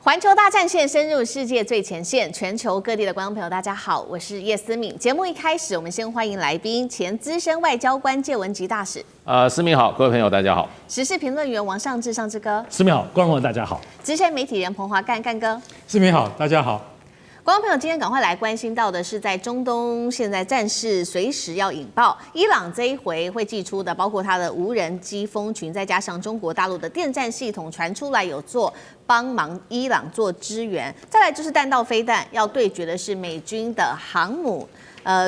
环球大战线深入世界最前线，全球各地的观众朋友，大家好，我是叶思敏。节目一开始，我们先欢迎来宾前资深外交官介文吉大使。思敏好，各位朋友大家好。时事评论员王尚志尚志哥。思敏好，观众朋友大家好。资深媒体人彭华干干哥。思敏好，大家好。观众朋友，今天赶快来关心到的是，在中东现在战事随时要引爆，伊朗这一回会祭出的，包括它的无人机蜂群，再加上中国大陆的电战系统传出来有做帮忙伊朗做支援，再来就是弹道飞弹，要对决的是美军的航母。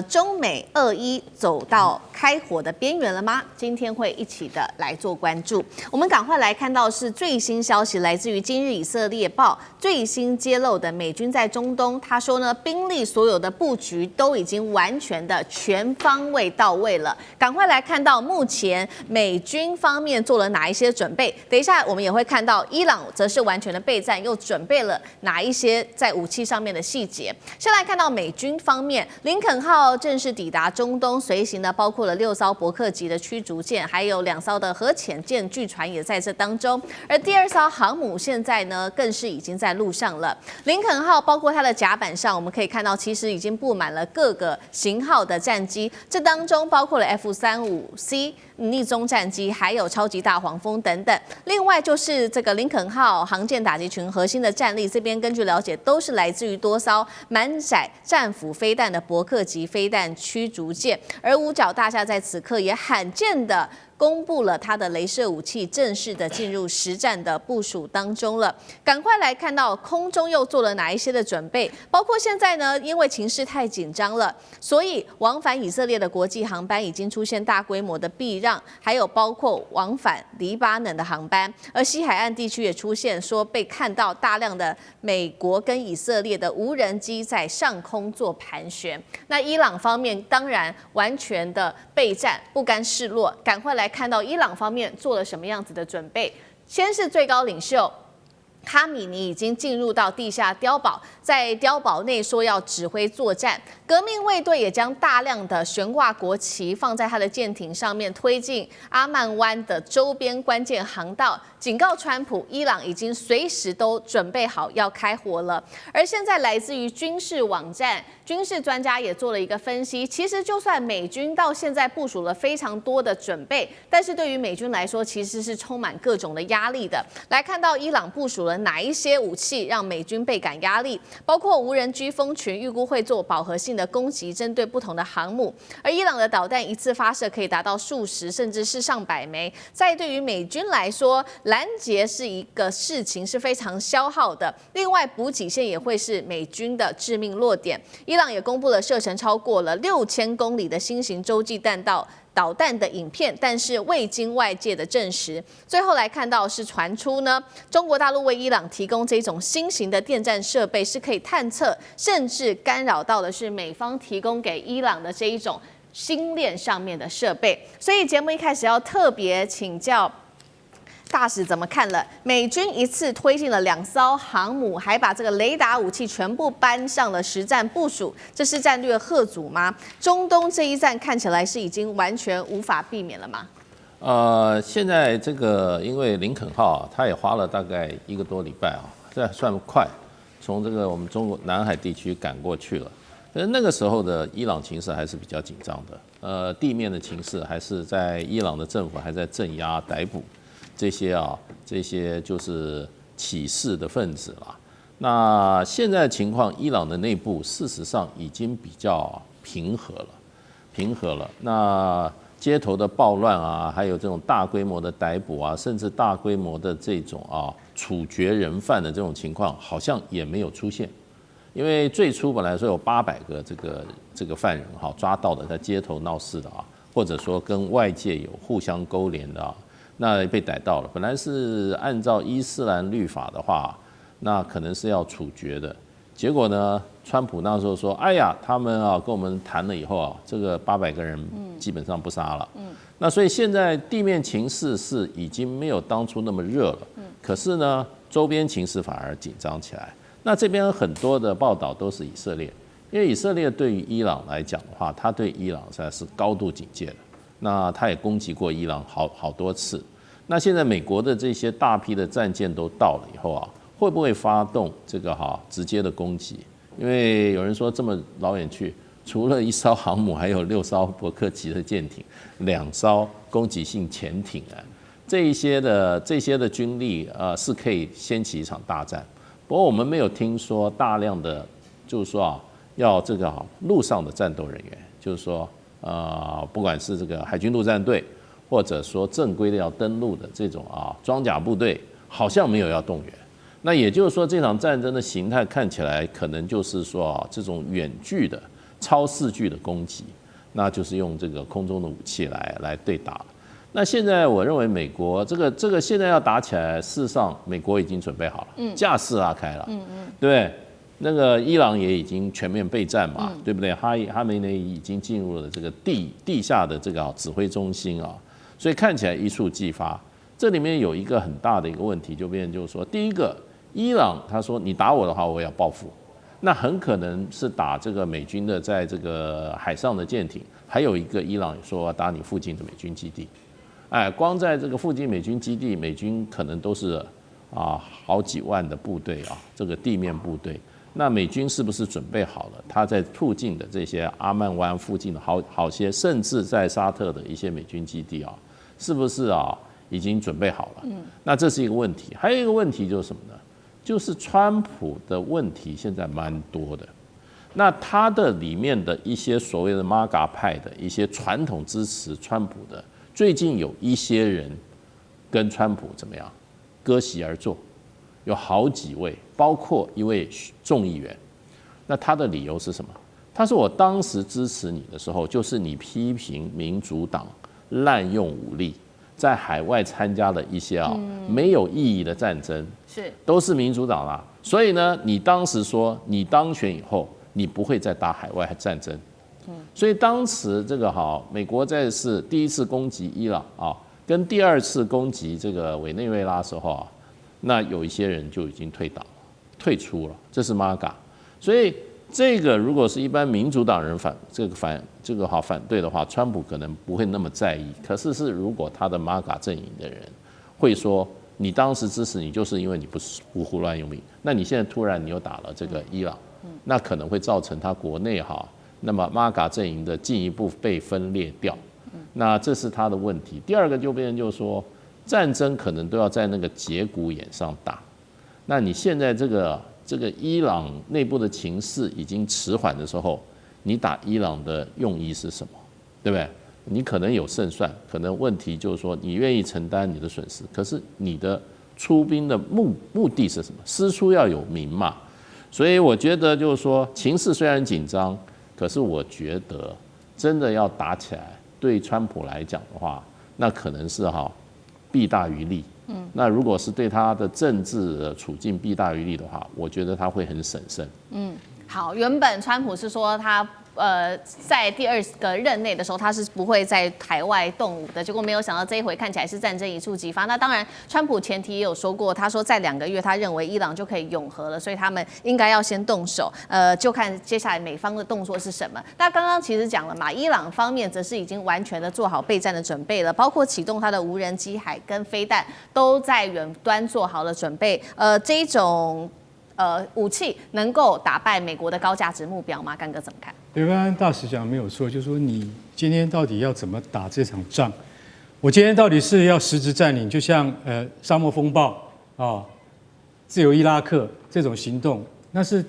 中美2-1走到开火的边缘了吗？今天会一起的来做关注。我们赶快来看到是最新消息，来自于今日以色列报最新揭露的美军在中东，他说呢，兵力所有的布局都已经完全的全方位到位了。赶快来看到目前美军方面做了哪一些准备。等一下我们也会看到伊朗则是完全的备战，又准备了哪一些在武器上面的细节。先来看到美军方面，林肯号正式抵达中东，随行的包括了6艘伯克级的驱逐舰，还有2艘的核潜舰，据传也在这当中。而第2艘航母现在呢，更是已经在路上了。林肯号包括它的甲板上，我们可以看到，其实已经布满了各个型号的战机，这当中包括了 F-35C。逆中战机，还有超级大黄蜂等等。另外就是这个林肯号航舰打击群核心的战力，这边根据了解都是来自于多艘满载战斧飞弹的伯克级飞弹驱逐舰。而五角大厦在此刻也罕见的公布了它的雷射武器正式的进入实战的部署当中了。赶快来看到空中又做了哪一些的准备，包括现在呢，因为情势太紧张了，所以往返以色列的国际航班已经出现大规模的避让，还有包括往返黎巴嫩的航班。而西海岸地区也出现说被看到大量的美国跟以色列的无人机在上空做盘旋。那伊朗方面当然完全的备战，不甘示弱，赶快来看到伊朗方面做了什么样子的准备。先是最高领袖哈米尼已经进入到地下碉堡，在碉堡内说要指挥作战。革命卫队也将大量的悬挂国旗放在他的舰艇上面，推进阿曼湾的周边关键航道，警告川普，伊朗已经随时都准备好要开火了。而现在来自于军事网站，军事专家也做了一个分析，其实就算美军到现在部署了非常多的准备，但是对于美军来说，其实是充满各种的压力的。来看到伊朗部署了哪一些武器让美军倍感压力，包括无人机蜂群，预估会做饱和性的攻击，针对不同的航母。而伊朗的导弹一次发射可以达到数十甚至是上百枚，在对于美军来说，拦截是一个事情是非常消耗的。另外，补给线也会是美军的致命弱点。伊朗也公布了射程超过了6000公里的新型洲际导弹的影片，但是未经外界的证实。最后来看到是传出呢，中国大陆为伊朗提供这种新型的电战设备，是可以探测甚至干扰到的是美方提供给伊朗的这一种星链上面的设备。所以节目一开始要特别请教大使怎么看了？美军一次推进了2艘航母，还把这个雷达武器全部搬上了实战部署，这是战略吓阻吗？中东这一战看起来是已经完全无法避免了吗？现在这个因为林肯号它也花了大概1个多礼拜这算快，从这个我们中国南海地区赶过去了。但是那个时候的伊朗情势还是比较紧张的，地面的情势还是在伊朗的政府还在镇压逮捕这些就是起事的分子啦。那现在的情况，伊朗的内部事实上已经比较平和了。那街头的暴乱还有这种大规模的逮捕甚至大规模的这种处决人犯的这种情况，好像也没有出现。因为最初本来说有800个这个犯人抓到的，在街头闹事的或者说跟外界有互相勾连的那被逮到了。本来是按照伊斯兰律法的话，那可能是要处决的。结果呢，川普那时候说：“哎呀，他们跟我们谈了以后这个800个人基本上不杀了。”那所以现在地面情势是已经没有当初那么热了。可是呢，周边情势反而紧张起来。那这边很多的报道都是以色列，因为以色列对于伊朗来讲的话，他对伊朗实在是高度警戒的。那他也攻击过伊朗好多次。那现在美国的这些大批的战舰都到了以后会不会发动这个直接的攻击？因为有人说这么老远去，除了1艘航母，还有6艘伯克级的舰艇，2艘攻击性潜艇啊，这些的军力是可以掀起一场大战。不过我们没有听说大量的，就是说要这个陆上的战斗人员，就是说不管是这个海军陆战队，或者说正规的要登陆的这种装甲部队，好像没有要动员。那也就是说，这场战争的形态看起来可能就是说这种远距的超视距的攻击，那就是用这个空中的武器来对打。那现在我认为美国这个现在要打起来，事实上美国已经准备好了，架势拉开了，对不对？那个伊朗也已经全面备战嘛，对不对？哈梅内伊已经进入了这个地下的这个指挥中心啊，所以看起来一触即发。这里面有一个很大的一个问题，就变成就是说，第一个，伊朗他说你打我的话，我也要报复，那很可能是打这个美军的在这个海上的舰艇，还有一个伊朗说打你附近的美军基地。光在这个附近美军基地，美军可能都是好几万的部队这个地面部队。那美军是不是准备好了？他在附近的这些阿曼湾附近的好些，甚至在沙特的一些美军基地是不是已经准备好了？那这是一个问题。还有一个问题就是什么呢？就是川普的问题现在蛮多的。那他的里面的一些所谓的 MAGA 派的一些传统支持川普的。最近有一些人跟川普怎么样割席而坐，有好几位，包括一位众议员。那他的理由是什么？他说我当时支持你的时候，就是你批评民主党滥用武力，在海外参加了一些没有意义的战争，都是民主党啦。所以呢，你当时说你当选以后，你不会再打海外战争。所以当时这个美国在是第一次攻击伊朗跟第2次攻击这个委内瑞拉的时候那有一些人就已经退出了，这是 MAGA。所以这个如果是一般民主党人反对的话，川普可能不会那么在意。可是如果他的 MAGA 阵营的人会说，你当时支持你就是因为你不胡乱用兵，那你现在突然你又打了这个伊朗，那可能会造成他国内那么 MAGA 阵营的进一步被分裂掉，那这是他的问题。第二个就变成就是说，战争可能都要在那个节骨眼上打。那你现在这个伊朗内部的情势已经迟缓的时候，你打伊朗的用意是什么？对不对？你可能有胜算，可能问题就是说你愿意承担你的损失，可是你的出兵的目的是什么？师出要有名嘛。所以我觉得就是说，情势虽然紧张。可是我觉得，真的要打起来，对川普来讲的话，那可能是弊大于利。那如果是对他的政治的处境弊大于利的话，我觉得他会很审慎。好，原本川普是说他在第2个任内的时候，他是不会在海外动武的。结果没有想到这一回看起来是战争一触即发。那当然，川普前提也有说过，他说在2个月，他认为伊朗就可以永和了，所以他们应该要先动手。就看接下来美方的动作是什么。那刚刚其实讲了嘛，伊朗方面则是已经完全的做好备战的准备了，包括启动他的无人机、海跟飞弹都在远端做好了准备。这一种武器能够打败美国的高价值目标吗？干哥怎么看？对，刚刚大使讲没有错，就是说你今天到底要怎么打这场仗？我今天到底是要实质占领，就像沙漠风暴自由伊拉克这种行动，那是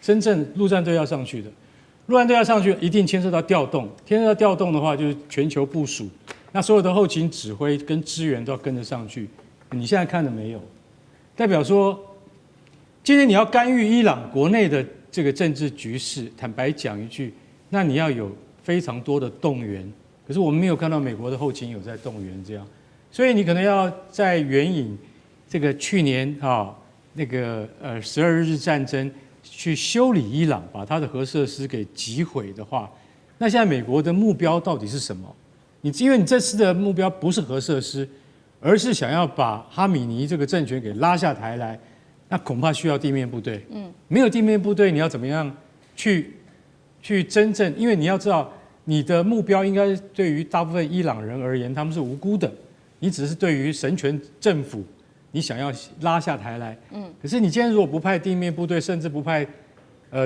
真正陆战队要上去的。陆战队要上去，一定牵涉到调动，牵涉到调动的话，就是全球部署，那所有的后勤指挥跟支援都要跟着上去。你现在看了没有？代表说，今天你要干预伊朗国内的这个政治局势，坦白讲一句，那你要有非常多的动员。可是我们没有看到美国的后勤有在动员这样，所以你可能要在援引这个去年那个12日战争去修理伊朗，把它的核设施给击毁的话，那现在美国的目标到底是什么？因为你这次的目标不是核设施，而是想要把哈米尼这个政权给拉下台来。那恐怕需要地面部队，没有地面部队，你要怎么样去真正？因为你要知道，你的目标应该对于大部分伊朗人而言，他们是无辜的，你只是对于神权政府你想要拉下台来，可是你今天如果不派地面部队，甚至不派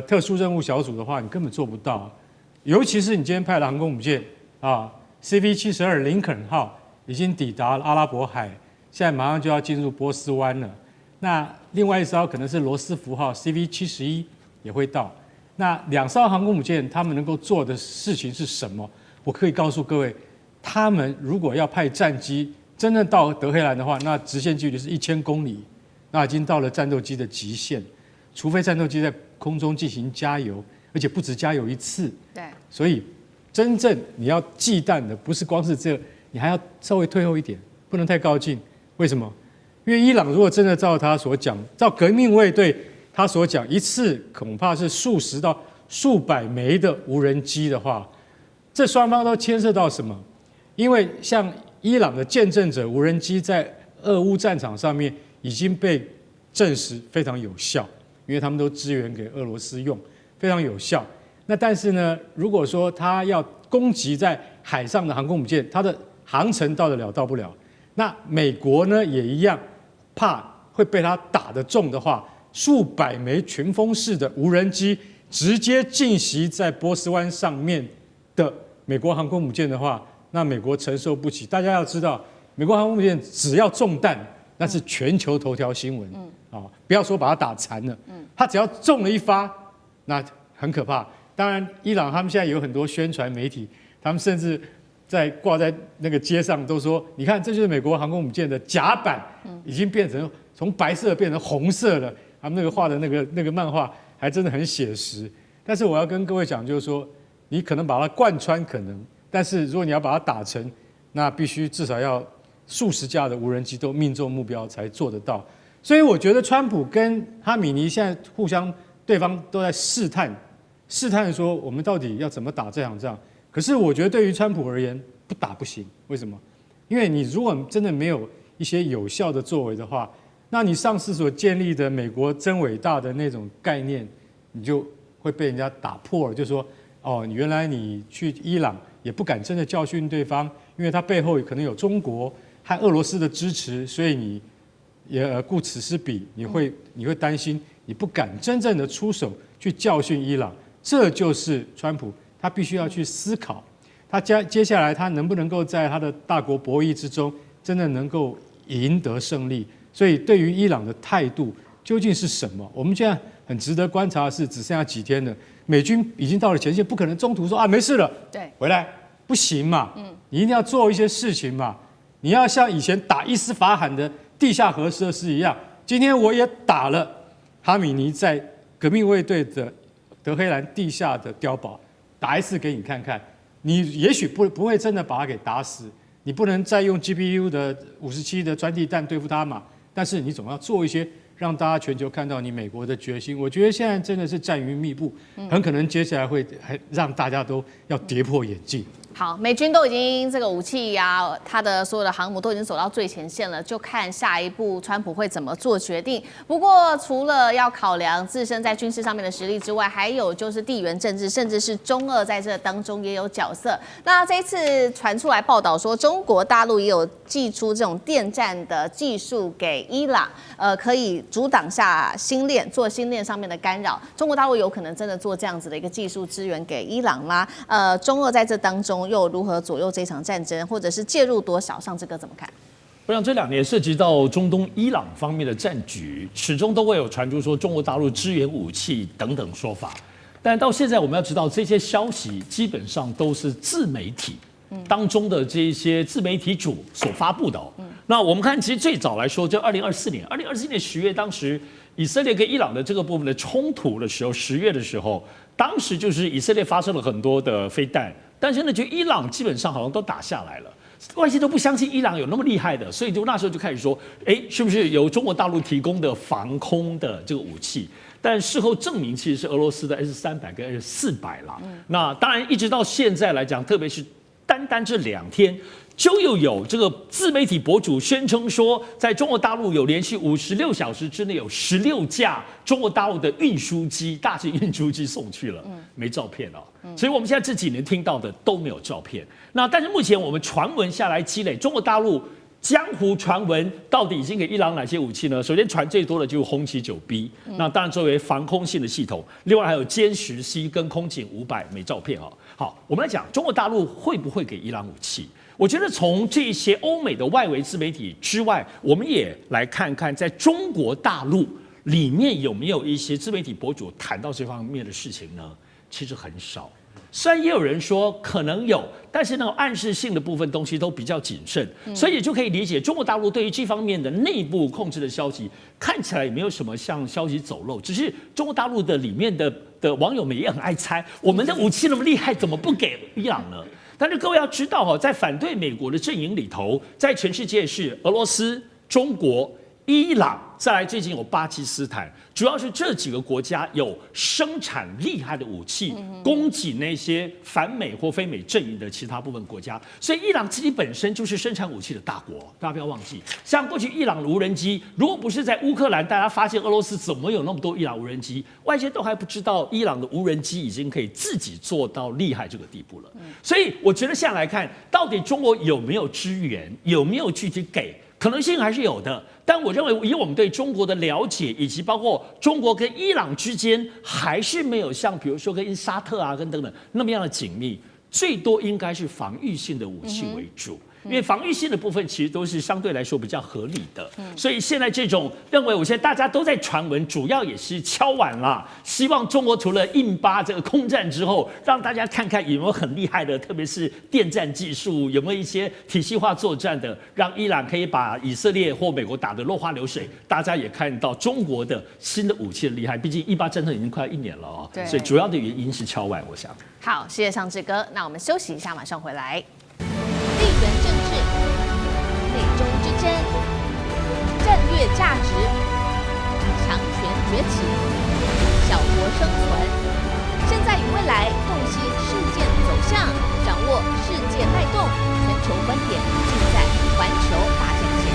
特殊任务小组的话，你根本做不到。尤其是你今天派了航空母舰啊 ，CV-72林肯号已经抵达了阿拉伯海，现在马上就要进入波斯湾了。那另外一艘可能是罗斯福号 CV-71也会到。那2艘航空母舰他们能够做的事情是什么？我可以告诉各位，他们如果要派战机真正到德黑兰的话，那直线距离是1000公里，那已经到了战斗机的极限，除非战斗机在空中进行加油，而且不止加油一次。对，所以真正你要忌惮的不是光是这个，你还要稍微退后一点，不能太靠近。为什么？因为伊朗如果真的照他所讲，照革命卫队他所讲，一次恐怕是数十到数百枚的无人机的话，这双方都牵涉到什么？因为像伊朗的见证者无人机在俄乌战场上面已经被证实非常有效，因为他们都支援给俄罗斯用，非常有效。那但是呢，如果说他要攻击在海上的航空母舰，它的航程到得了到不了，那美国呢也一样，怕会被他打得中的话，数百枚群风式的无人机直接进袭在波斯湾上面的美国航空母舰的话，那美国承受不起。大家要知道，美国航空母舰只要中弹，那是全球头条新闻。不要说把它打残了，它只要中了一发，那很可怕。当然，伊朗他们现在有很多宣传媒体，他们甚至挂在那个街上都说，你看，这就是美国航空母舰的甲板，已经变成从白色变成红色了。他们那个画的那个漫画还真的很写实。但是我要跟各位讲，就是说，你可能把它贯穿可能，但是如果你要把它打成，那必须至少要数十架的无人机都命中目标才做得到。所以我觉得川普跟哈米尼现在互相对方都在试探说我们到底要怎么打这场仗。可是我觉得对于川普而言，不打不行。为什么？因为你如果真的没有一些有效的作为的话，那你上次所建立的美国真伟大的那种概念，你就会被人家打破了。就说哦，原来你去伊朗也不敢真的教训对方，因为他背后可能有中国和俄罗斯的支持，所以你也顾此失彼，你会担心，你不敢真正的出手去教训伊朗。这就是川普他必须要去思考，他接下来他能不能够在他的大国博弈之中真的能够赢得胜利。所以对于伊朗的态度究竟是什么？我们现在很值得观察的是，只剩下几天了，美军已经到了前线，不可能中途说啊没事了，对，回来不行嘛，你一定要做一些事情嘛，你要像以前打伊斯法罕的地下核设施一样，今天我也打了哈米尼在革命卫队的德黑兰地下的碉堡，打一次给你看看，你也许不会真的把他给打死，你不能再用 GPU 的57的钻地弹对付他嘛，但是你总要做一些让大家全球看到你美国的决心。我觉得现在真的是战云密布，很可能接下来会让大家都要跌破眼镜。好，美军都已经这个武器呀，它的所有的航母都已经走到最前线了，就看下一步川普会怎么做决定。不过，除了要考量自身在军事上面的实力之外，还有就是地缘政治，甚至是中俄在这当中也有角色。那这一次传出来报道说，中国大陆也有寄出这种电战的技术给伊朗，可以阻挡下星链，做星链上面的干扰。中国大陆有可能真的做这样子的一个技术支援给伊朗吗？中俄在这当中又如何左右这场战争，或者是介入多少？上志哥怎么看？我想这2年涉及到中东伊朗方面的战局，始终都会有传出说中国大陆支援武器等等说法。但到现在我们要知道，这些消息基本上都是自媒体当中的这一些自媒体主所发布的。那我们看，其实最早来说，就2024年10月，当时以色列跟伊朗的这个部分的冲突的时候，10月的时候，当时就是以色列发射了很多的飞弹。但是呢，就伊朗基本上好像都打下来了，外界都不相信伊朗有那么厉害的，所以就那时候就开始说，是不是由中国大陆提供的防空的这个武器？但事后证明，其实是俄罗斯的 S-300跟 S-400啦。那当然，一直到现在来讲，特别是单这2天，就又有这个自媒体博主宣称说，在中国大陆有连续56小时之内有16架中国大陆的运输机、大型运输机送去了，没照片哦。所以我们现在这几年听到的都没有照片。那但是目前我们传闻下来积累，中国大陆江湖传闻到底已经给伊朗哪些武器呢？首先传最多的就是轰七9B，那当然作为防空性的系统，另外还有歼10C跟空警500枚照片啊。好，我们来讲中国大陆会不会给伊朗武器？我觉得从这些欧美的外围自媒体之外，我们也来看看在中国大陆里面有没有一些自媒体博主谈到这方面的事情呢？其实很少。虽然也有人说可能有，但是那种暗示性的部分东西都比较谨慎，所以也就可以理解中国大陆对于这方面的内部控制的消息，看起来也没有什么像消息走漏，只是中国大陆的里面的网友们也很爱猜，我们的武器那么厉害，怎么不给伊朗呢？但是各位要知道在反对美国的阵营里头，在全世界是俄罗斯、中国、伊朗，再来最近有巴基斯坦，主要是这几个国家有生产厉害的武器，供给那些反美或非美阵营的其他部分国家。所以伊朗自己本身就是生产武器的大国，大家不要忘记。像过去伊朗的无人机，如果不是在乌克兰，大家发现俄罗斯怎么有那么多伊朗无人机，外界都还不知道伊朗的无人机已经可以自己做到厉害这个地步了。所以我觉得现在来看，到底中国有没有支援，有没有具体给？可能性还是有的，但我认为以我们对中国的了解，以及包括中国跟伊朗之间，还是没有像比如说跟沙特跟等等那么样的紧密，最多应该是防御性的武器为主。因为防御性的部分其实都是相对来说比较合理的，所以现在这种认为，我现在大家都在传闻，主要也是敲碗啦，希望中国除了印巴这个空战之后，让大家看看有没有很厉害的，特别是电战技术，有没有一些体系化作战的，让伊朗可以把以色列或美国打得落花流水。大家也看到中国的新的武器的厉害，毕竟印巴战争已经快要1年了所以主要的原因是敲碗，我想。好，谢谢尚志哥，那我们休息一下，马上回来。地缘政治、美中之争、战略价值、强权崛起、小国生存，现在与未来洞悉事件走向，掌握世界脉动，全球观点尽在环球大战线。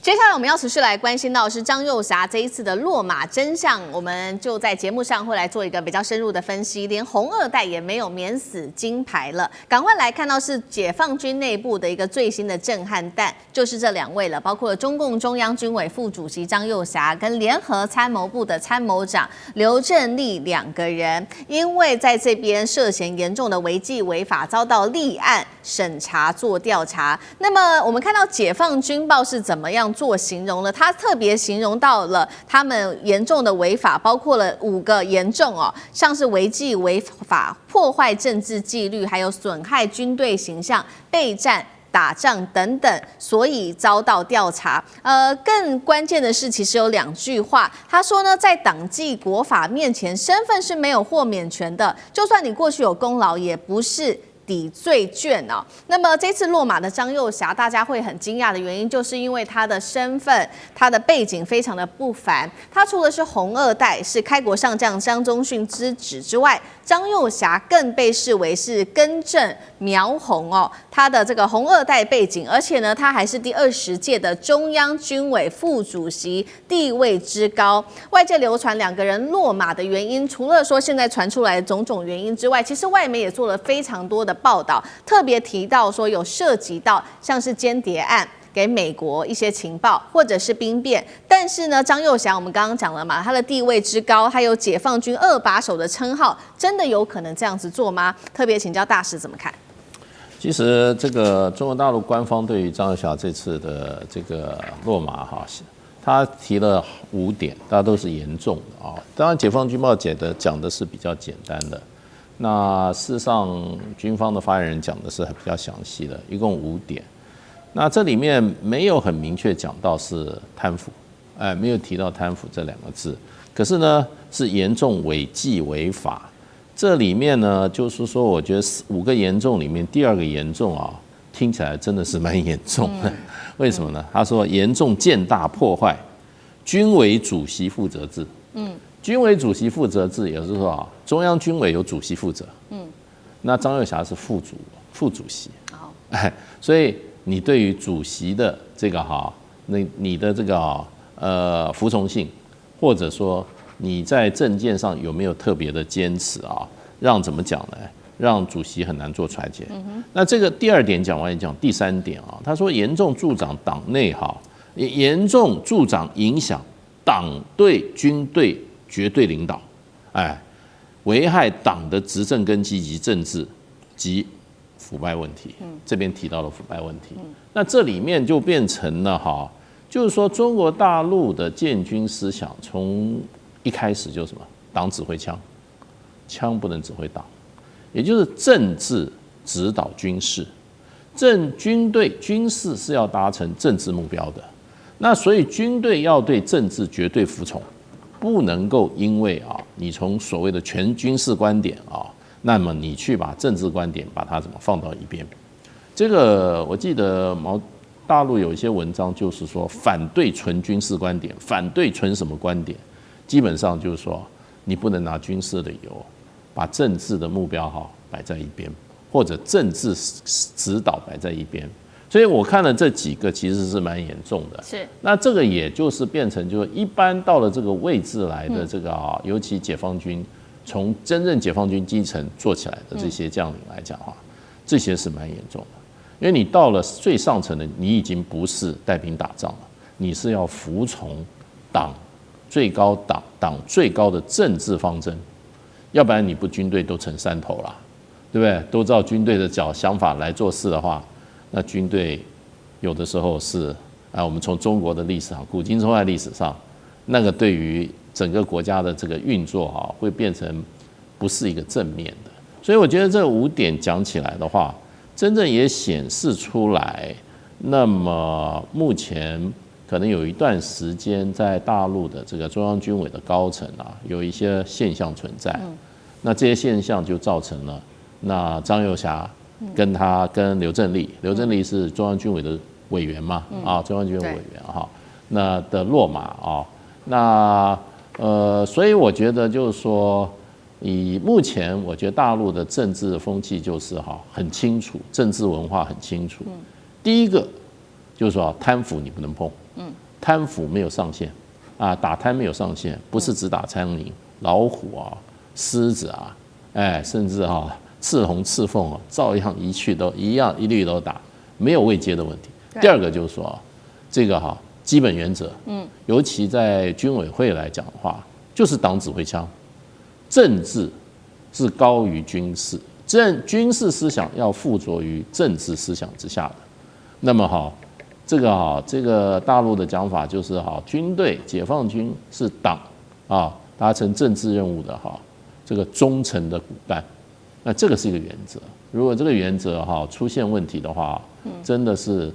接下来我们要持续来关心到的是张幼霞这一次的落马真相，我们就在节目上会来做一个比较深入的分析，连红二代也没有免死金牌了。赶快来看到是解放军内部的一个最新的震撼弹，就是这2位了，包括中共中央军委副主席张幼霞跟联合参谋部的参谋长刘振立2个人，因为在这边涉嫌严重的违纪违法，遭到立案审查做调查。那么我们看到解放军报是怎么样做形容了，他特别形容到了他们严重的违法，包括了5个严重像是违纪违法、破坏政治纪律，还有损害军队形象、备战打仗等等，所以遭到调查。更关键的是，其实有2句话，他说呢，在党纪国法面前，身份是没有豁免权的，就算你过去有功劳，也不是抵罪券那么这次落马的张幼霞，大家会很惊讶的原因，就是因为他的身份、他的背景非常的不凡。他除了是红二代，是开国上将张宗逊之子之外，张幼霞更被视为是根正苗红他的这个红二代背景，而且呢，他还是第20届的中央军委副主席，地位之高。外界流传2个人落马的原因，除了说现在传出来的种种原因之外，其实外媒也做了非常多的报道，特别提到说有涉及到像是间谍案，给美国一些情报，或者是兵变。但是呢，张幼霞我们刚刚讲了嘛，他的地位之高，还有解放军2把手的称号，真的有可能这样子做吗？特别请教大使怎么看？其实这个中国大陆官方对于张幼霞这次的这个落马他提了5点，大家都是严重的当然，解放军报讲的是比较简单的。那事实上，军方的发言人讲的是比较详细的，一共5点。那这里面没有很明确讲到是贪腐，没有提到贪腐这2个字。可是呢，是严重违纪违法。这里面呢，就是说，我觉得5个严重里面，第2个严重听起来真的是蛮严重的。为什么呢？他说严重践踏破坏军委主席负责制。军委主席负责制，也就是说中央军委有主席负责。那张幼霞是副主席。所以你对于主席的这个你的这个服从性，或者说你在政见上有没有特别的坚持让怎么讲呢？让主席很难做裁决。那这个第2点讲完，讲第3点啊，他说严重助长党内严重助长影响党对军队绝对领导，危害党的执政根基及政治及腐败问题。这边提到了腐败问题，那这里面就变成了就是说中国大陆的建军思想从一开始就是什么，党指挥枪，枪不能指挥党，也就是政治指导军事，军队军事是要达成政治目标的。那所以军队要对政治绝对服从，不能够因为你从所谓的全军事观点那么你去把政治观点把它怎么放到一边。这个我记得大陆有一些文章就是说反对纯军事观点，反对纯什么观点，基本上就是说你不能拿军事的理由把政治的目标摆在一边，或者政治指导摆在一边。所以我看了这几个其实是蛮严重的。是，那这个也就是变成就是一般到了这个位置来的这个尤其解放军从真正解放军基层做起来的这些将领来讲这些是蛮严重的。因为你到了最上层的，你已经不是带兵打仗了，你是要服从党最高的政治方针，要不然你不军队都成山头了，对不对？都照军队的想法来做事的话，那军队有的时候是我们从中国的历史上，古今中外历史上，那个对于整个国家的这个运作会变成不是一个正面的。所以我觉得这5点讲起来的话，真正也显示出来，那么目前可能有一段时间在大陆的这个中央军委的高层有一些现象存在，那这些现象就造成了那张又侠跟刘振立是中央军委的委员嘛，中央军委委员那的落马那所以我觉得就是说，以目前我觉得大陆的政治风气就是很清楚，政治文化很清楚。第一个就是说贪腐你不能碰，贪腐没有上限打贪没有上限，不是只打苍蝇、老虎狮子甚至赤红赤凤照样一律都打，没有位阶的问题。第二个就是说这个基本原则，尤其在军委会来讲的话，就是党指挥枪，政治是高于军事，军事思想要附着于政治思想之下的。那么这个大陆的讲法就是军队解放军是党达成政治任务的这个忠诚的骨干。那这个是一个原则，如果这个原则出现问题的话，真的是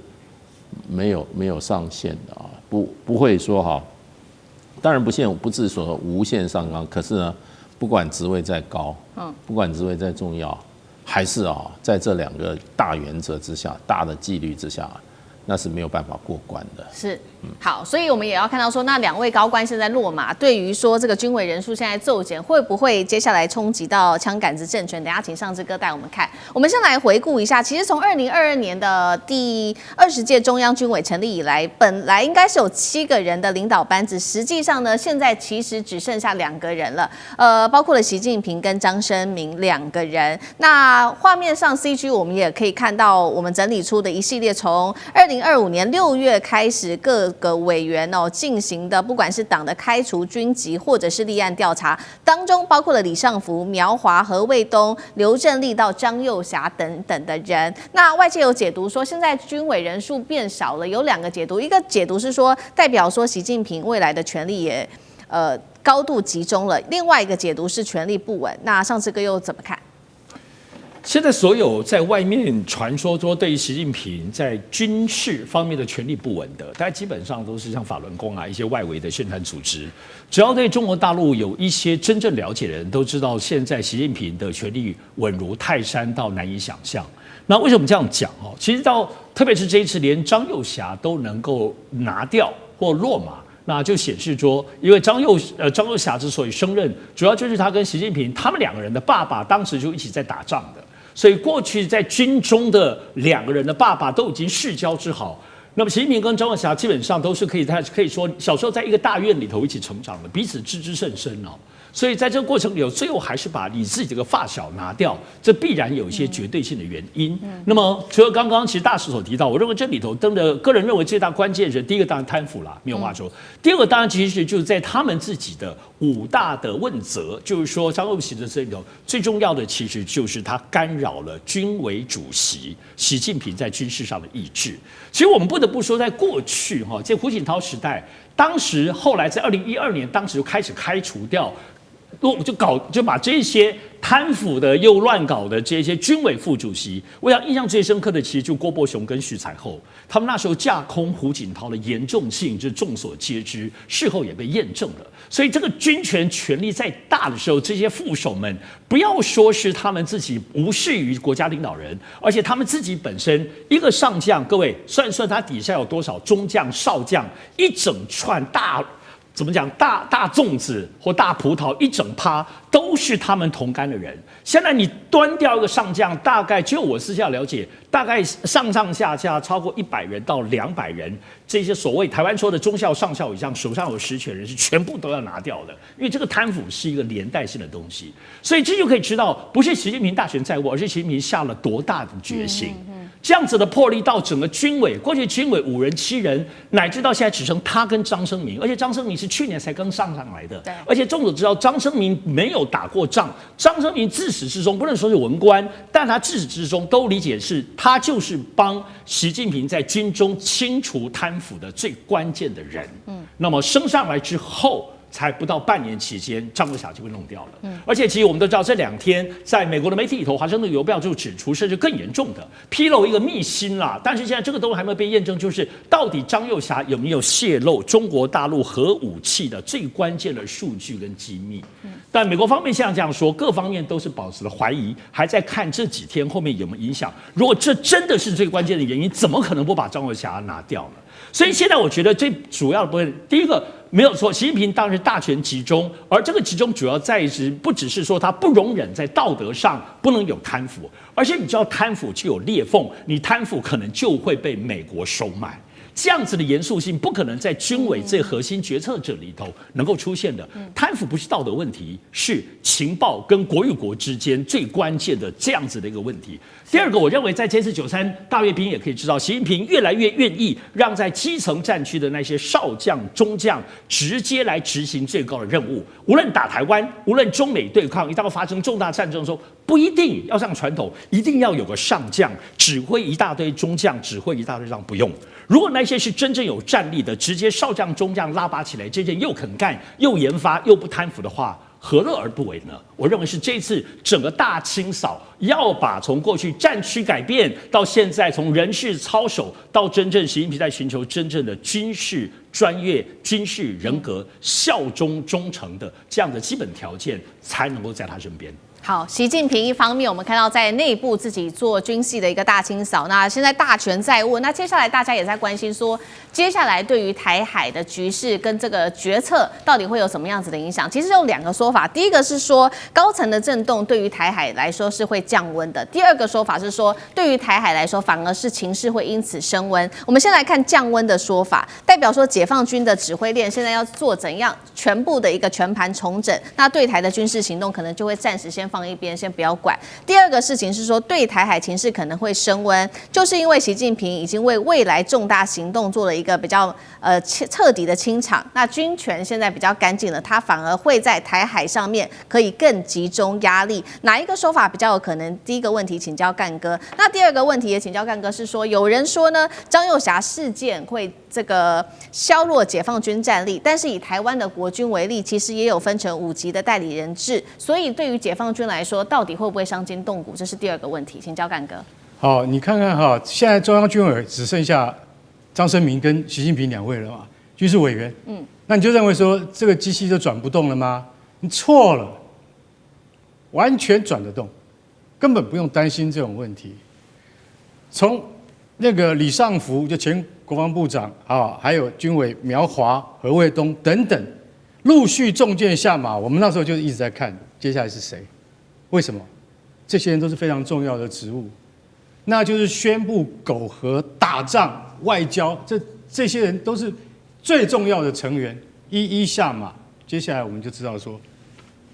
没有上限的不会说当然不是说无限上纲，可是呢，不管职位再高，不管职位再重要，还是在这2个大原则之下、大的纪律之下，那是没有办法过关的。是，好，所以我们也要看到说，那2位高官现在落马，对于说这个军委人数现在骤减，会不会接下来冲击到枪杆子政权？等一下请上志哥带我们看。我们先来回顾一下，其实从2022年的第20届中央军委成立以来，本来应该是有7个人的领导班子，实际上呢，现在其实只剩下2个人了，包括了习近平跟张升明2个人。那画面上 CG 我们也可以看到，我们整理出的一系列从2025年6月开始，各个委员进行的，不管是党的开除、军籍或者是立案调查，当中包括了李尚福、苗华、何卫东、刘振立到张又侠等等的人。那外界有解读说，现在军委人数变少了，有2个解读，一个解读是说，代表说习近平未来的权力也高度集中了；另外一个解读是权力不稳。那上次哥又怎么看？现在所有在外面传说对于习近平在军事方面的权力不稳的，大家基本上都是像法轮功一些外围的宣传组织。只要对中国大陆有一些真正了解的人都知道，现在习近平的权力稳如泰山到难以想象。那为什么这样讲？其实特别是这一次连张又侠都能够拿掉或落马，那就显示说，因为张又侠之所以升任，主要就是他跟习近平他们2个人的爸爸当时就一起在打仗的。所以过去在军中的2个人的爸爸都已经世交之好，那么习近平跟张又侠基本上都是可以说小时候在一个大院里头一起成长的，彼此知之甚深哦。所以在这个过程里，最后还是把你自己这个发小拿掉，这必然有一些绝对性的原因。那么除了刚刚其实大使所提到，我认为这里头真的个人认为最大关键是第一个当然贪腐啦，没有话说。第二个当然其实就是在他们自己的5大的问责，就是说张又侠的这里头最重要的其实就是他干扰了军委主席习近平在军事上的意志。其实我们不得不说，在过去在胡锦涛时代，当时后来在2012年，当时就开始开除掉。就把这些贪腐的又乱搞的这些军委副主席，我想印象最深刻的其实就郭伯雄跟许彩厚，他们那时候架空胡锦涛的严重性，就众所皆知，事后也被验证了。所以这个军权权力再大的时候，这些副手们不要说是他们自己无视于国家领导人，而且他们自己本身一个上将，各位算一算他底下有多少中将、少将，一整串怎么讲？大粽子或大葡萄一整趴都是他们同甘的人。现在你端掉一个上将，大概就我私下了解，大概上下超过100人到200人，这些所谓台湾说的中校、上校以上手上有实权人是全部都要拿掉的，因为这个贪腐是一个连带性的东西。所以这就可以知道，不是习近平大权在握，而是习近平下了多大的决心。这样子的魄力到整个军委，过去军委5人7人，乃至到现在只剩他跟张生明，而且张生明是去年才刚上来的，而且众所知道张生明没有打过仗，张生明自始至终不能说是文官，但他自始至终都理解是他就是帮习近平在军中清除贪腐的最关键的人。那么升上来之后。才不到半年期间，张又侠就被弄掉了。而且其实我们都知道，这2天在美国的媒体里头，华盛顿邮报就指出，甚至更严重的披露一个秘辛啦。但是现在这个都还没有被验证，就是到底张又侠有没有泄露中国大陆核武器的最关键的数据跟机密？但美国方面现在这样说，各方面都是保持了怀疑，还在看这几天后面有没有影响。如果这真的是最关键的原因，怎么可能不把张又侠拿掉呢？所以现在我觉得最主要的部分，第一个没有错，习近平当然是大权集中，而这个集中主要在于不只是说他不容忍在道德上不能有贪腐，而且你知道贪腐就有裂缝，你贪腐可能就会被美国收买。这样子的严肃性不可能在军委最核心决策者里头能够出现的。贪腐不是道德问题，是情报跟国与国之间最关键的这样子的一个问题。第二个，我认为在这次93大阅兵也可以知道，习近平越来越愿意让在基层战区的那些少将、中将直接来执行最高的任务。无论打台湾，无论中美对抗，一旦发生重大战争的时候，不一定要上传统，一定要有个上将指挥一大堆中将，指挥一大堆上不用。如果那些是真正有战力的，直接少将、中将拉拔起来，这件又肯干、又研发、又不贪腐的话，何乐而不为呢？我认为是这次整个大清扫，要把从过去战区改变，到现在从人事操守，到真正习近平在寻求真正的军事专业、军事人格、效忠忠诚的这样的基本条件，才能够在他身边。好，习近平一方面我们看到在内部自己做军系的一个大清扫，那现在大权在握，那接下来大家也在关心说，接下来对于台海的局势跟这个决策到底会有什么样子的影响？其实有2个说法，第一个是说高层的震动对于台海来说是会降温的，第二个说法是说对于台海来说反而是情势会因此升温。我们先来看降温的说法，代表说解放军的指挥链现在要做怎样全部的一个全盘重整，那对台的军事行动可能就会暂时先放一边，先不要管。第二个事情是说，对台海情势可能会升温，就是因为习近平已经为未来重大行动做了一个比较彻底的清场。那军权现在比较干净了，他反而会在台海上面可以更集中压力。哪一个说法比较有可能？第一个问题请教干哥，那第二个问题也请教干哥，是说有人说呢，张又侠事件会这个削弱解放军战力，但是以台湾的国军为例，其实也有分成5级的代理人制，所以对于解放军来说，到底会不会伤筋动骨，这是第二个问题，请教干哥。好，你看看哈，现在中央军委只剩下张生明跟习近平2位了嘛，军事委员。那你就认为说这个机器就转不动了吗？你错了，完全转得动，根本不用担心这种问题。从那个李尚福就前国防部长啊，还有军委苗华、何卫东等等，陆续中箭下马。我们那时候就一直在看接下来是谁，为什么？这些人都是非常重要的职务。那就是宣布苟合、打仗、外交，这些人都是最重要的成员，一一下马。接下来我们就知道说，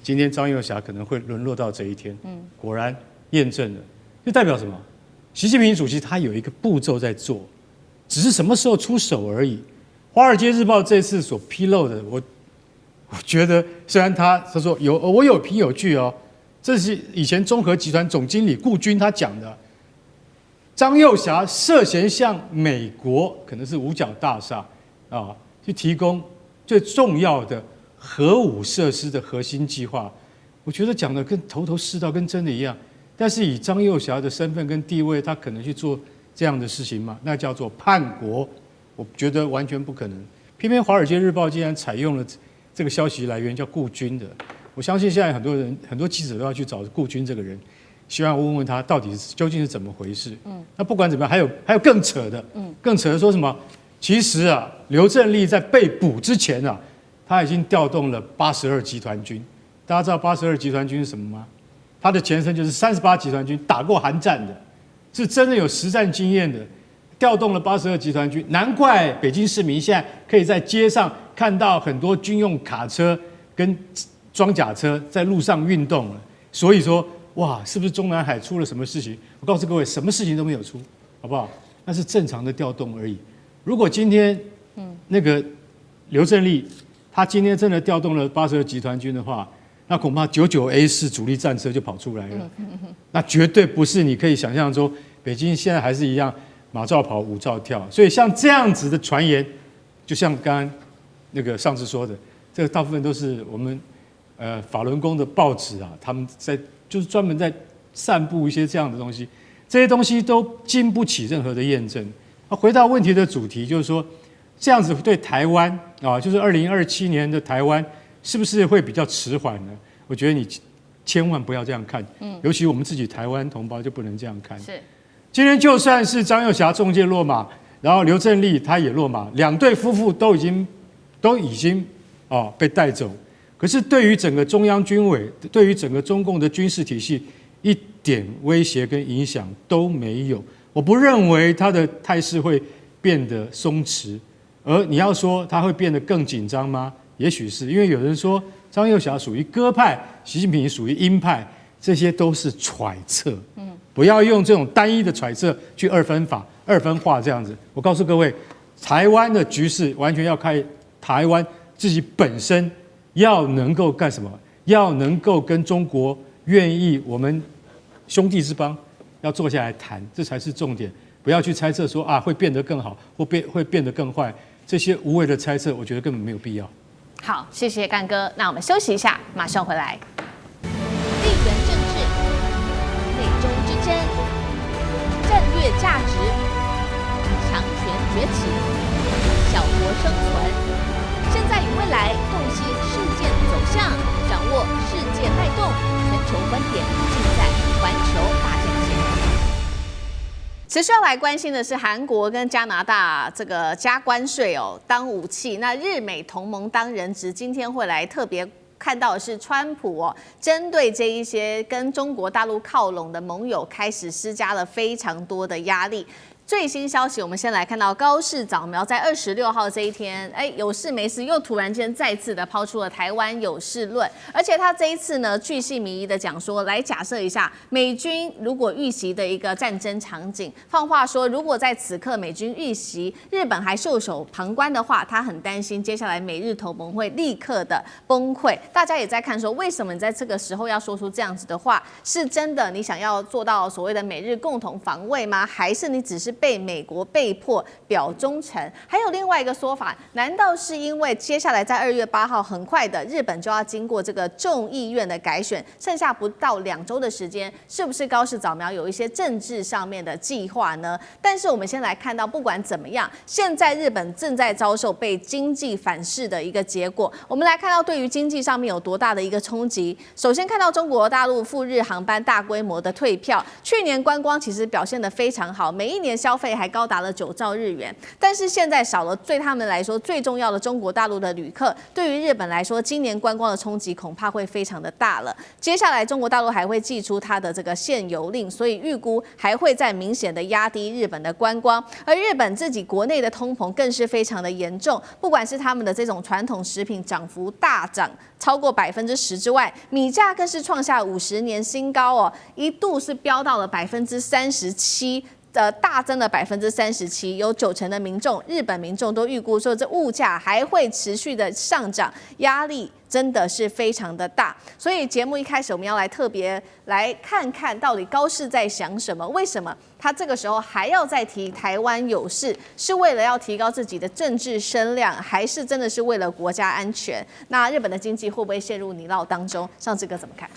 今天张又侠可能会沦落到这一天。果然验证了，就代表什么？习近平主席他有一个步骤在做，只是什么时候出手而已。《华尔街日报》这次所披露的，我觉得虽然他说我有凭有据哦，这是以前中核集团总经理顾军他讲的，张又侠涉嫌向美国可能是五角大厦啊去提供最重要的核武设施的核心计划，我觉得讲的跟头头是道，跟真的一样。但是以张又侠的身份跟地位，他可能去做这样的事情吗？那叫做叛国，我觉得完全不可能。偏偏《华尔街日报》竟然采用了这个消息来源叫顾军的，我相信现在很多记者都要去找顾军这个人，希望问问他到底究竟是怎么回事。那不管怎么样，还有更扯的，更扯的说什么？其实啊，刘振立在被捕之前啊，他已经调动了82集团军。大家知道82集团军是什么吗？它的前身就是38集团军，打过韩战的，是真的有实战经验的，调动了82集团军。难怪北京市民现在可以在街上看到很多军用卡车跟装甲车在路上运动了。所以说，哇，是不是中南海出了什么事情？我告诉各位，什么事情都没有出，好不好？那是正常的调动而已。如果今天那个刘振立他今天真的调动了82集团军的话，那恐怕99A 式主力战车就跑出来了。那绝对不是你可以想象中，北京现在还是一样马照跑，舞照跳。所以像这样子的传言，就像刚刚那个上次说的，这个大部分都是我们法轮功的报纸啊，他们就是专门在散布一些这样的东西，这些东西都经不起任何的验证。回到问题的主题，就是说这样子对台湾啊，就是2027年的台湾。是不是会比较迟缓呢？我觉得你千万不要这样看，尤其我们自己台湾同胞就不能这样看。是，今天就算是张又侠中介落马，然后刘振立他也落马，两对夫妇都已经被带走。可是对于整个中央军委，对于整个中共的军事体系，一点威胁跟影响都没有。我不认为他的态势会变得松弛，而你要说他会变得更紧张吗？也许是因为有人说张又侠属于鸽派，习近平属于鹰派，这些都是揣测。不要用这种单一的揣测去二分化这样子。我告诉各位，台湾的局势完全要看台湾自己本身要能够干什么，要能够跟中国愿意我们兄弟之邦要坐下来谈，这才是重点。不要去猜测说会变得更好或会变得更坏，这些无谓的猜测，我觉得根本没有必要。好，谢谢干哥。那我们休息一下，马上回来。地缘政治、美中之争、战略价值、强权崛起、小国生存，现在与未来洞悉事件走向，掌握世界脉动，全球观点尽在环球大战线。持续要来关心的是韩国跟加拿大这个加关税当武器，那日美同盟当人质，今天会来特别看到的是川普针对这一些跟中国大陆靠拢的盟友，开始施加了非常多的压力。最新消息，我们先来看到高市早苗在26号这一天，有事没事又突然间再次的抛出了台湾有事论，而且他这一次呢巨细靡遗的讲说，来假设一下美军如果遇袭的一个战争场景，放话说，如果在此刻美军遇袭，日本还袖手旁观的话，他很担心接下来美日同盟会立刻的崩溃。大家也在看说，为什么你在这个时候要说出这样子的话？是真的你想要做到所谓的美日共同防卫吗？还是你只是被美国被迫表忠诚？还有另外一个说法，难道是因为接下来在2月8号很快的日本就要经过这个众议院的改选，剩下不到2周的时间，是不是高市早苗有一些政治上面的计划呢？但是我们先来看到，不管怎么样，现在日本正在遭受被经济反噬的一个结果。我们来看到对于经济上面有多大的一个冲击。首先看到中国大陆赴日航班大规模的退票，去年观光其实表现得非常好，每一年消费还高达了9兆日元。但是现在少了对他们来说最重要的中国大陆的旅客，对于日本来说，今年观光的冲击恐怕会非常的大了。接下来中国大陆还会祭出它的这个限游令，所以预估还会再明显的压低日本的观光。而日本自己国内的通膨更是非常的严重，不管是他们的这种传统食品涨幅大涨超过10%之外，米价更是创下50年新高哦，一度是飙到了37%。大增了37%，有90%的民众，日本民众都预估说，这物价还会持续的上涨，压力真的是非常的大。所以节目一开始，我们要来特别来看看到底高市在想什么？为什么他这个时候还要再提台湾有事？是为了要提高自己的政治声量，还是真的是为了国家安全？那日本的经济会不会陷入泥淖当中？上志哥怎么看？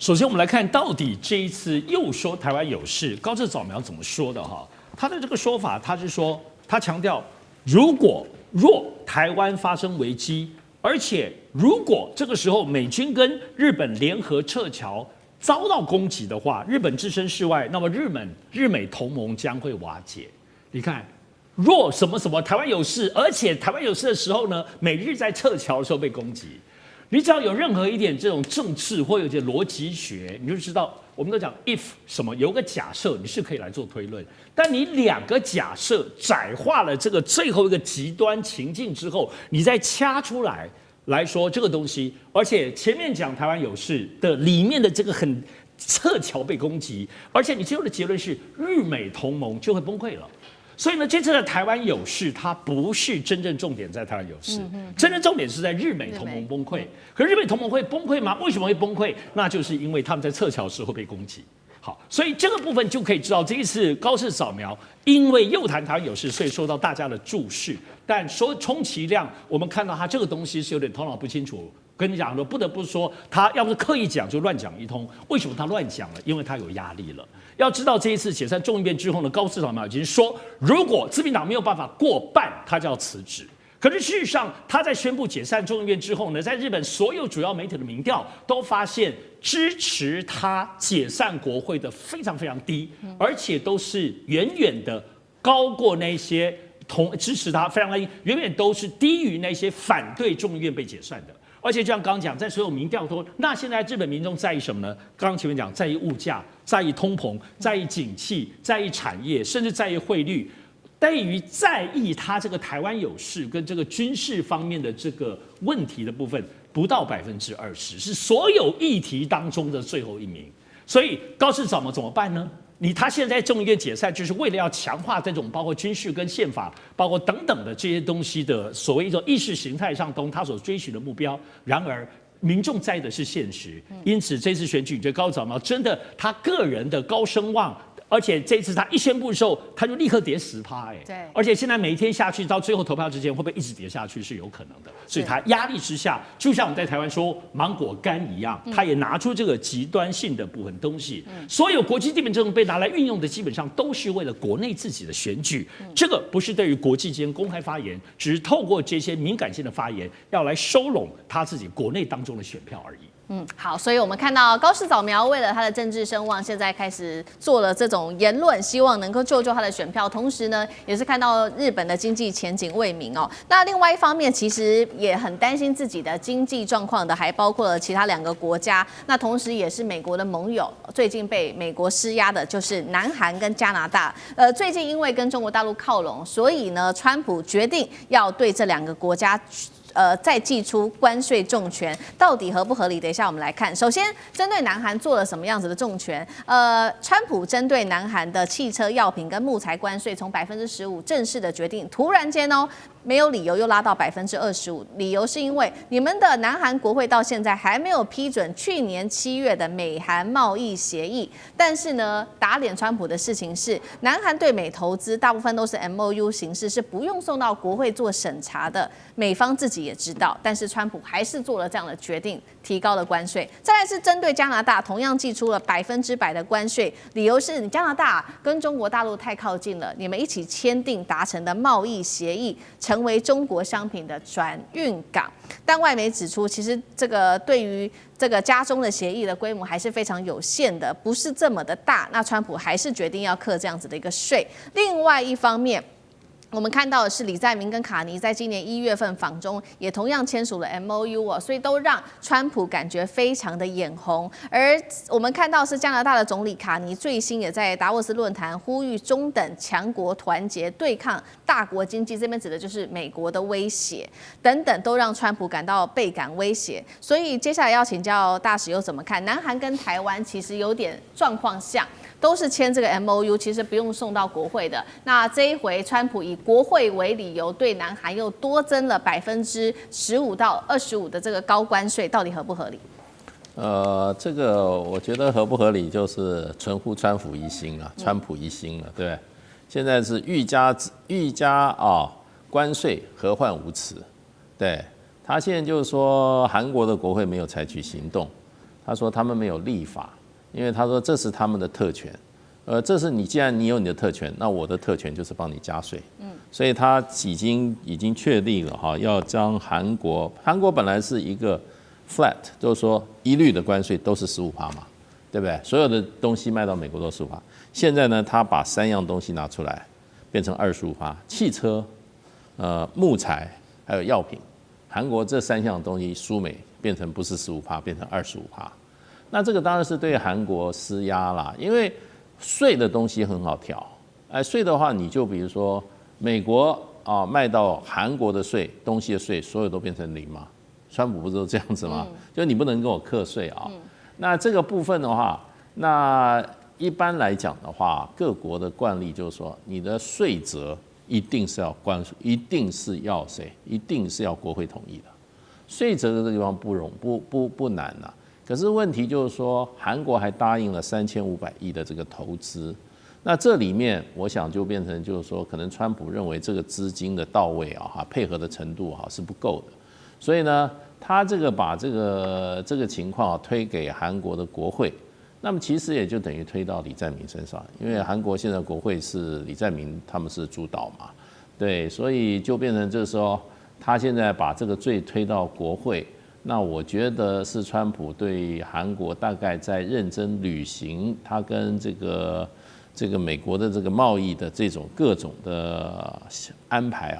首先，我们来看到底这一次又说台湾有事，高市早苗怎么说的哈？他的这个说法，他是说，他强调，若台湾发生危机，而且如果这个时候美军跟日本联合撤侨遭到攻击的话，日本置身事外，那么日美同盟将会瓦解。你看，若什么什么台湾有事，而且台湾有事的时候呢，美日在撤侨的时候被攻击。你只要有任何一点这种政治或有点逻辑学，你就知道，我们都讲 if 什么，有个假设你是可以来做推论，但你2个假设窄化了这个最后一个极端情境之后，你再掐出来说这个东西，而且前面讲台湾有事的里面的这个很撤侨被攻击，而且你最后的结论是日美同盟就会崩溃了。所以呢，这次的台湾有事，它不是真正重点在台湾有事，真正重点是在日美同盟崩溃。可日美同盟会崩溃吗？为什么会崩溃？那就是因为他们在撤侨时候被攻击。好，所以这个部分就可以知道，这一次高市扫描，因为又谈台湾有事，所以受到大家的注视。但说充其量，我们看到他这个东西是有点头脑不清楚。跟你讲说，不得不说，他要不是刻意讲，就乱讲一通。为什么他乱讲了？因为他有压力了。要知道，这一次解散众议院之后呢，高市早苗已经说，如果自民党没有办法过半，他就要辞职。可是事实上，他在宣布解散众议院之后呢，在日本所有主要媒体的民调都发现，支持他解散国会的非常非常低，而且都是远远的高过那些支持他非常低，远远都是低于那些反对众议院被解散的。而且就像刚刚讲，在所有民调都，那现在日本民众在意什么呢？刚刚前面讲，在意物价，在意通膨，在意景气，在意产业，甚至在意汇率。对于在意他这个台湾有事跟这个军事方面的这个问题的部分，不到20%，是所有议题当中的最后一名。所以高市早苗怎么办呢？他现在众议院解散，就是为了要强化这种包括军事跟宪法，包括等等的这些东西的所谓一种意识形态上他所追寻的目标。然而，民众在意的是现实，因此这次选举，你觉得高市早苗真的他个人的高声望？而且这次他一宣布的时候，他就立刻跌10%，对。而且现在每一天下去，到最后投票之前，会不会一直跌下去是有可能的。所以他压力之下，就像我们在台湾说芒果干一样，他也拿出这个极端性的部分东西。所有国际地缘政治被拿来运用的，基本上都是为了国内自己的选举。这个不是对于国际间公开发言，只是透过这些敏感性的发言，要来收拢他自己国内当中的选票而已。好，所以我们看到高市早苗为了他的政治声望，现在开始做了这种言论，希望能够救他的选票。同时呢，也是看到日本的经济前景未明哦。那另外一方面，其实也很担心自己的经济状况的，还包括了其他2个国家。那同时也是美国的盟友，最近被美国施压的就是南韩跟加拿大。最近因为跟中国大陆靠拢，所以呢，川普决定要对这2个国家。再祭出关税重拳，到底合不合理？等一下我们来看。首先，针对南韩做了什么样子的重拳？川普针对南韩的汽车、药品跟木材关税从15%正式的决定，突然间没有理由又拉到25%，理由是因为你们的南韩国会到现在还没有批准去年7月的美韩贸易协议。但是呢，打脸川普的事情是，南韩对美投资大部分都是 MOU 形式，是不用送到国会做审查的，美方自己己也知道，但是川普还是做了这样的决定，提高了关税。再来是针对加拿大，同样寄出了100%的关税，理由是你加拿大跟中国大陆太靠近了，你们一起签订达成的贸易协议，成为中国商品的转运港。但外媒指出，其实这个对于这个加中的协议的规模还是非常有限的，不是这么的大。那川普还是决定要课这样子的一个税。另外一方面，我们看到的是李在明跟卡尼在今年1月份访中也同样签署了 MOU 哦，所以都让川普感觉非常的眼红。而我们看到是加拿大的总理卡尼最新也在达沃斯论坛呼吁中等强国团结对抗大国经济，这边指的就是美国的威胁等等，都让川普感到倍感威胁。所以接下来要请教大使又怎么看？南韩跟台湾其实有点状况像。都是签这个 MOU， 其实不用送到国会的。那这一回，川普以国会为理由，对南韩又多增了15%到25%的这个高关税，到底合不合理？这个我觉得合不合理，就是存乎川普一心啊，川普一心了，对不对？现在是欲加关税，何患无辞？对他现在就是说，韩国的国会没有采取行动，他说他们没有立法。因为他说这是他们的特权，这是你既然你有你的特权，那我的特权就是帮你加税，所以他已经确立了哈，要将韩国本来是一个 flat， 就是说一律的关税都是15%嘛，对不对？所有的东西卖到美国都15%，现在呢，他把3样东西拿出来，变成25%，汽车、木材还有药品，韩国这3项东西输美变成不是15%，变成25%。那这个当然是对韩国施压啦，因为税的东西很好调，税的话你就比如说美国卖到韩国的税，东西的税所有都变成0嘛，川普不是都这样子吗？就你不能跟我课税啊。那这个部分的话，那一般来讲的话，各国的惯例就是说，你的税则一定是要一定是要谁？一定是要国会同意的。税则的这个地方不难啊。可是问题就是说，韩国还答应了3500亿的这个投资，那这里面我想就变成就是说，可能川普认为这个资金的到位配合的程度是不够的，所以呢，他这个把这个情况推给韩国的国会，那么其实也就等于推到李在明身上，因为韩国现在国会是李在明他们是主导嘛，对，所以就变成就是说，他现在把这个罪推到国会。那我觉得是川普对韩国大概在认真履行他跟这个美国的这个贸易的这种各种的安排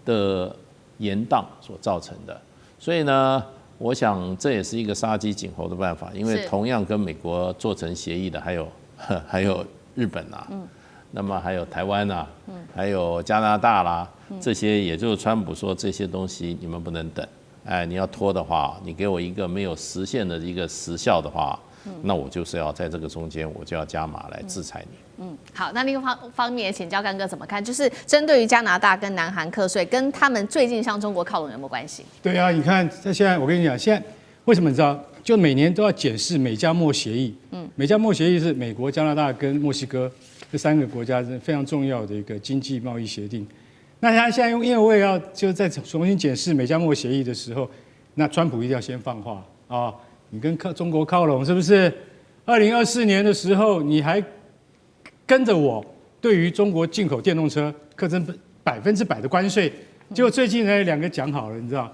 的延宕所造成的，所以呢，我想这也是一个杀鸡儆猴的办法，因为同样跟美国做成协议的还有日本啊，那么还有台湾啊，还有加拿大啦，这些也就是川普说这些东西你们不能等。你要拖的话，你给我一个没有实现的一个时效的话，那我就是要在这个中间，我就要加码来制裁你。好，那另一方面也请教干哥怎么看，就是针对于加拿大跟南韩课税，跟他们最近向中国靠拢有没有关系？对啊，你看，现在我跟你讲，现在为什么你知道？就每年都要检视美加墨协议。美加墨协议是美国、加拿大跟墨西哥这3个国家是非常重要的一个经济贸易协定。那他现在因为我也要就再重新检视美加墨协议的时候，那川普一定要先放话你跟中国靠拢是不是？2024年的时候你还跟着我对于中国进口电动车课征100%的关税，结果最近呢2个讲好了，你知道？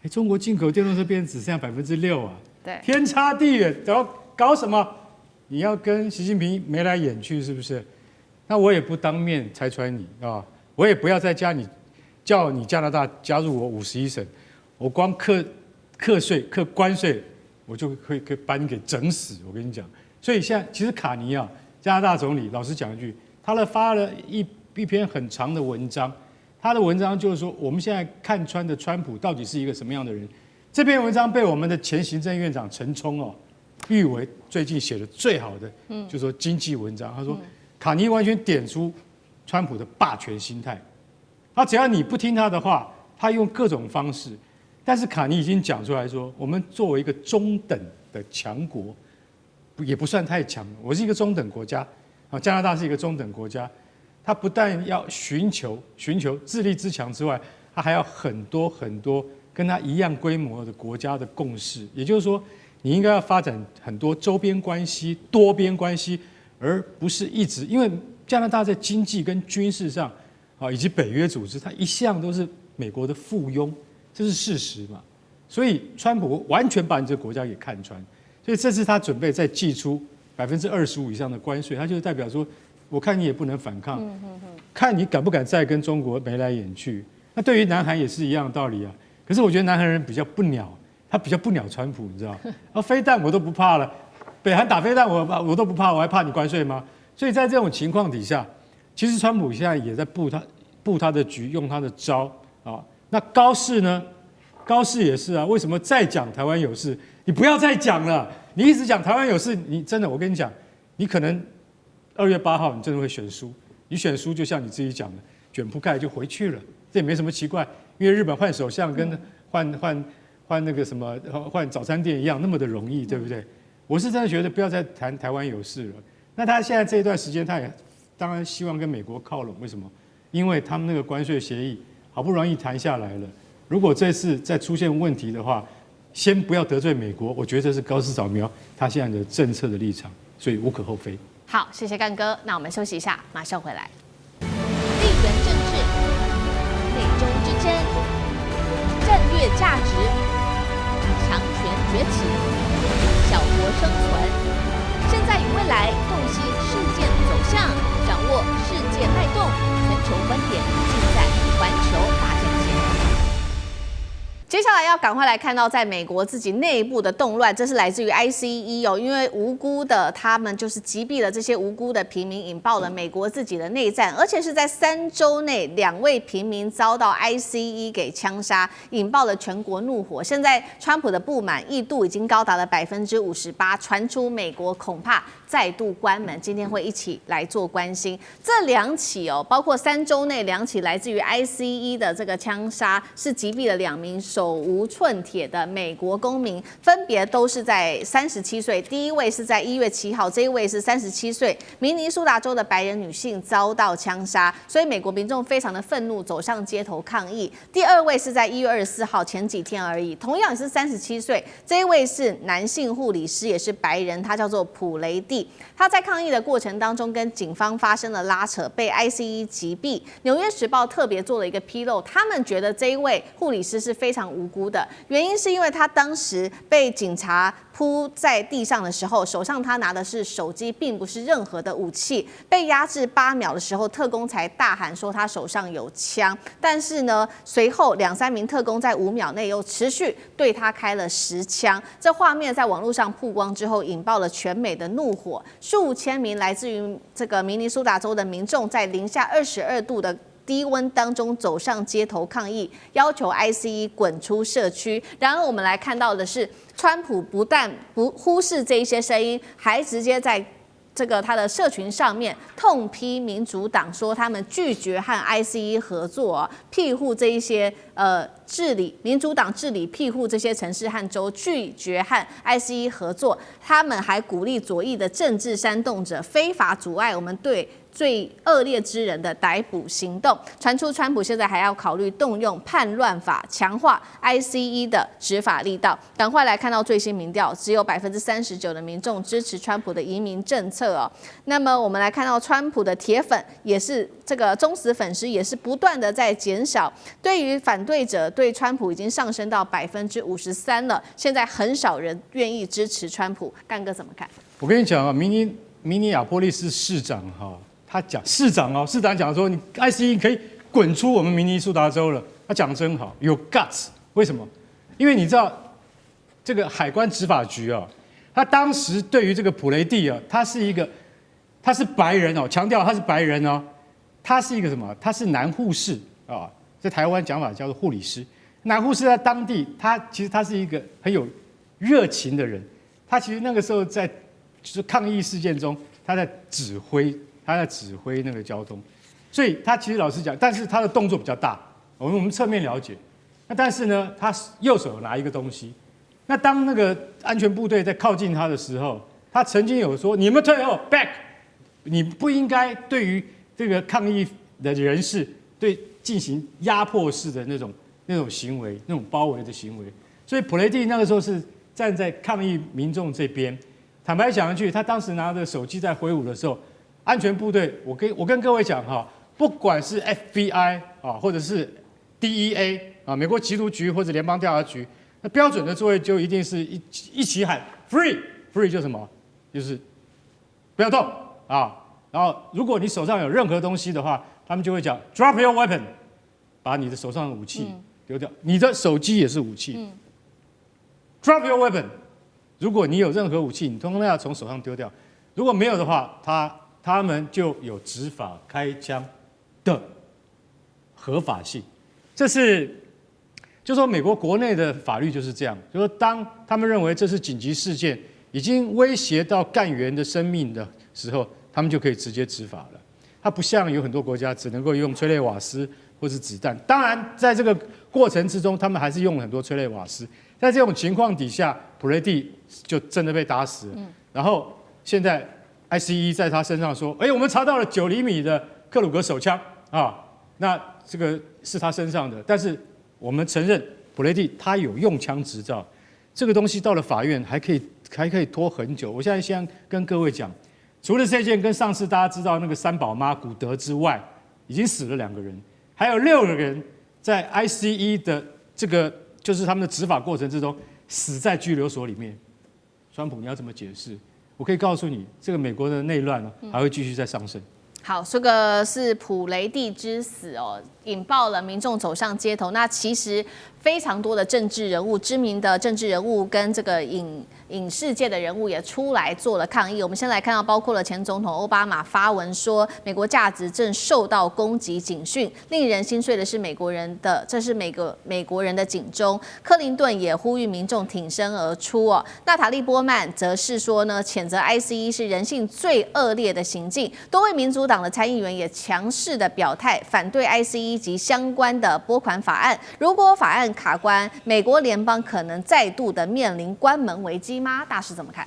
中国进口电动车变成只剩下6%啊，对，天差地远，然后搞什么？你要跟习近平眉来眼去是不是？那我也不当面拆穿你我也不要再叫你加拿大加入我51省，我光课税、课关税，我就可以把你给整死。我跟你讲，所以现在其实卡尼加拿大总理，老实讲一句，他发了一篇很长的文章，他的文章就是说，我们现在看穿的川普到底是一个什么样的人。这篇文章被我们的前行政院长陈冲誉为最近写的最好的，就是说经济文章。他说，卡尼完全点出川普的霸权心态，只要你不听他的话，他用各种方式。但是卡尼已经讲出来说，我们作为一个中等的强国，也不算太强，我是一个中等国家，加拿大是一个中等国家，他不但要寻求自立自强之外，他还要很多跟它一样规模的国家的共识，也就是说，你应该要发展很多周边关系、多边关系，而不是一直因为加拿大在经济跟军事上啊，以及北约组织，它一向都是美国的附庸，这是事实嘛。所以川普完全把你这个国家给看穿，所以这次他准备再祭出25%以上的关税，他就是代表说，我看你也不能反抗，看你敢不敢再跟中国眉来眼去。那对于南韩也是一样的道理啊。可是我觉得南韩人比较不鸟，他比较不鸟川普，你知道？飞弹我都不怕了，北韩打飞弹我都不怕，我还怕你关税吗？所以在这种情况底下，其实川普现在也在布他的局，用他的招啊。那高市呢？高市也是啊。为什么再讲台湾有事？你不要再讲了，你一直讲台湾有事，你真的，我跟你讲，你可能2月8号你真的会选输。你选输就像你自己讲的，卷铺盖就回去了，这也没什么奇怪，因为日本换首相跟换那个什么换早餐店一样那么的容易，对不对？我是真的觉得不要再谈台湾有事了。那他现在这一段时间，他也当然希望跟美国靠拢，为什么？因为他们那个关税协议好不容易谈下来了，如果这次再出现问题的话，先不要得罪美国，我觉得这是高市早苗他现在的政策的立场，所以无可厚非。好，谢谢干哥，那我们休息一下，马上回来。地缘政治、内中之争、战略价值、强权崛起、小国生存，现在与未来洞悉事件走向，掌握世界脉动，全球观点尽在环球大战线。接下来要赶快来看到在美国自己内部的动乱，这是来自于 ICE 哦，因为无辜的他们就是击毙了这些无辜的平民，引爆了美国自己的内战，而且是在3周内2位平民遭到 ICE 给枪杀，引爆了全国怒火。现在川普的不满意度已经高达了58%，传出美国恐怕再度关门。今天会一起来做关心这2起哦，包括3周内2起来自于 ICE 的这个枪杀，是击毙了2名手无寸铁的美国公民，分别都是在37岁，第一位是在1月7号，这一位是37岁明尼苏达州的白人女性遭到枪杀，所以美国民众非常的愤怒，走上街头抗议。第2位是在1月24号，前几天而已，同样也是37岁，这一位是男性护理师，也是白人，他叫做普雷蒂。他在抗议的过程当中跟警方发生了拉扯，被 ICE 击毙。纽约时报特别做了一个披露，他们觉得这一位护理师是非常无辜的，原因是因为他当时被警察扑在地上的时候，手上他拿的是手机，并不是任何的武器。被压制8秒的时候，特工才大喊说他手上有枪。但是呢，随后2、3名特工在5秒内又持续对他开了10枪。这画面在网络上曝光之后，引爆了全美的怒火。数千名来自于这个明尼苏达州的民众，在零下22度的低温当中走上街头抗议，要求 ICE 滚出社区。然而，我们来看到的是，川普不但不忽视这一些声音，还直接在这个他的社群上面痛批民主党，说他们拒绝和 ICE 合作，庇护这一些治理民主党治理庇护这些城市和州，拒绝和 ICE 合作。他们还鼓励左翼的政治煽动者非法阻碍我们对最恶劣之人的逮捕行动。传出川普现在还要考虑动用叛乱法，强化 ICE 的执法力道。赶快来看到最新民调，只有39%的民众支持川普的移民政策哦。那么我们来看到川普的铁粉也是这个忠实粉丝，也是不断的在减少。对于反对者，对川普已经上升到53%了。现在很少人愿意支持川普。干哥怎么看？我跟你讲啊，明尼亚波利斯市长哈，他讲市长讲说你 ICE 可以滚出我们明尼苏达州了，他讲得真好，有 guts。为什么？因为你知道这个海关执法局啊，他当时对于这个普雷蒂啊，他是白人哦，强调他是白人哦，他是一个什么？他是男护士啊，在台湾讲法叫做护理师。男护士在当地，其实他是一个很有热情的人。他其实那个时候在就是抗议事件中，他在指挥那个交通，所以他其实老实讲，但是他的动作比较大，我们侧面了解。那但是呢，他右手拿一个东西，那当那个安全部队在靠近他的时候，他曾经有说：“你们退后 ，back， 你不应该对于这个抗议的人士进行压迫式的那种那种行为，那种包围的行为。所以普雷蒂那个时候是站在抗议民众这边。坦白讲一句，他当时拿着手机在挥舞的时候，安全部队，我跟各位讲哈，不管是 FBI 啊，或者是 DEA 啊，美国缉毒局或者联邦调查局，那标准的作业就一定是一起喊 free 就是什么？就是不要动啊。然后如果你手上有任何东西的话，他们就会讲 drop your weapon， 把你的手上的武器丢掉。你的手机也是武器。drop your weapon， 如果你有任何武器，你通通要从手上丢掉。如果没有的话，他们就有执法开枪的合法性。这是，就说美国国内的法律就是这样，就说当他们认为这是紧急事件，已经威胁到干员的生命的时候，他们就可以直接执法了。它不像有很多国家只能够用催泪瓦斯或是子弹。当然，在这个过程之中，他们还是用了很多催泪瓦斯。在这种情况底下，普雷蒂就真的被打死了。然后现在 ICE 在他身上说：“我们查到了9厘米的克鲁格手枪啊，那这个是他身上的。但是我们承认普雷蒂他有用枪执照，这个东西到了法院还可以拖很久。我现在先跟各位讲，除了这件跟上次大家知道那个三宝妈古德之外，已经死了2个人，还有6个人在 ICE 的这个就是他们的执法过程之中死在拘留所里面。川普，你要怎么解释？我可以告诉你，这个美国的内乱还会继续再上升。好，这个是普雷蒂之死哦，引爆了民众走上街头。那其实非常多的政治人物、知名的政治人物跟这个影视界的人物也出来做了抗议。我们先来看到，包括了前总统奥巴马发文说，美国价值正受到攻击警讯。令人心碎的是，这是美国人的警钟。克林顿也呼吁民众挺身而出哦。娜塔莉波曼则是说呢，谴责 ICE 是人性最恶劣的行径。多位民主党的参议员也强势的表态，反对 ICE 及相关的拨款法案。如果法案卡关，美国联邦可能再度的面临关门危机吗？大师怎么看？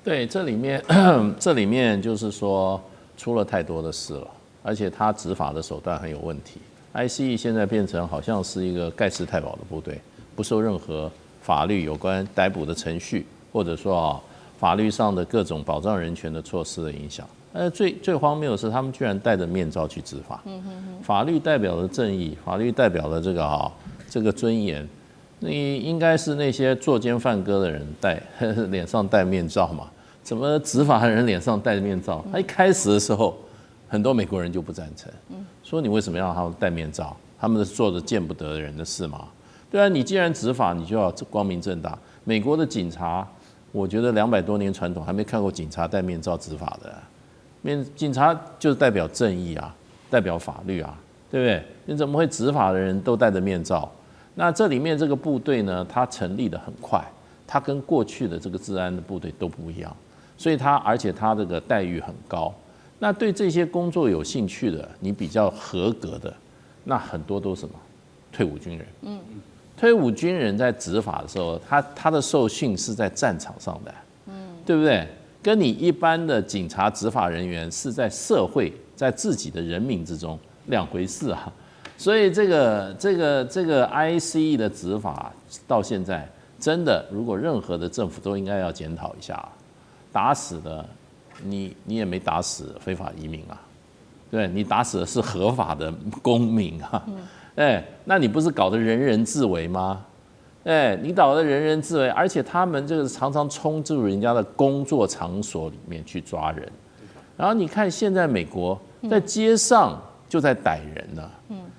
对，这里面就是说出了太多的事了，而且他执法的手段很有问题。ICE 现在变成好像是一个盖世太保的部队，不受任何法律有关逮捕的程序，或者说法律上的各种保障人权的措施的影响。最荒谬的是，他们居然戴着面罩去执法。法律代表了正义，法律代表了这个尊严。你应该是那些作奸犯科的人脸上戴面罩嘛？怎么执法的人脸上戴面罩？他一开始的时候，很多美国人就不赞成，说你为什么要让他们戴面罩？他们是做着见不得人的事嘛？对啊，你既然执法，你就要光明正大。美国的警察，我觉得200多年传统，还没看过警察戴面罩执法的。警察就是代表正义啊，代表法律啊，对不对？你怎么会执法的人都戴着面罩？那这里面这个部队呢，它成立的很快，它跟过去的这个治安的部队都不一样，所以而且它这个待遇很高。那对这些工作有兴趣的，你比较合格的，那很多都是什么？退伍军人。退伍军人在执法的时候，他的受训是在战场上的，对不对？跟你一般的警察执法人员是在社会，在自己的人民之中2回事啊。所以这个 ICE 的执法到现在，真的如果任何的政府都应该要检讨一下，打死的你也没打死非法移民啊，对，你打死的是合法的公民啊，那你不是搞得人人自危吗？你搞得人人自危，而且他们这个常常冲入人家的工作场所里面去抓人，然后你看现在美国在街上就在逮人了。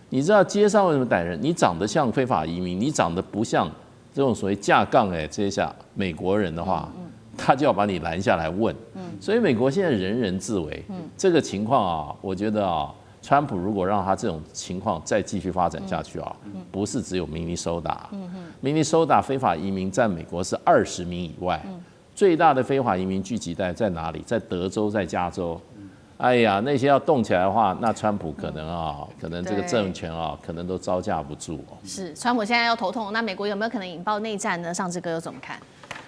你知道街上为什么逮人？你长得像非法移民，你长得不像这种所谓架杠这下美国人的话，他就要把你拦下来问。所以美国现在人人自危，这个情况我觉得川普如果让他这种情况再继续发展下去不是只有明尼苏达，明尼苏达非法移民占美国是20名以外，最大的非法移民聚集带在哪里？在德州，在加州。哎呀，那些要动起来的话，那川普可能这个政权可能都招架不住。是，川普现在要头痛，那美国有没有可能引爆内战呢？上志哥又怎么看？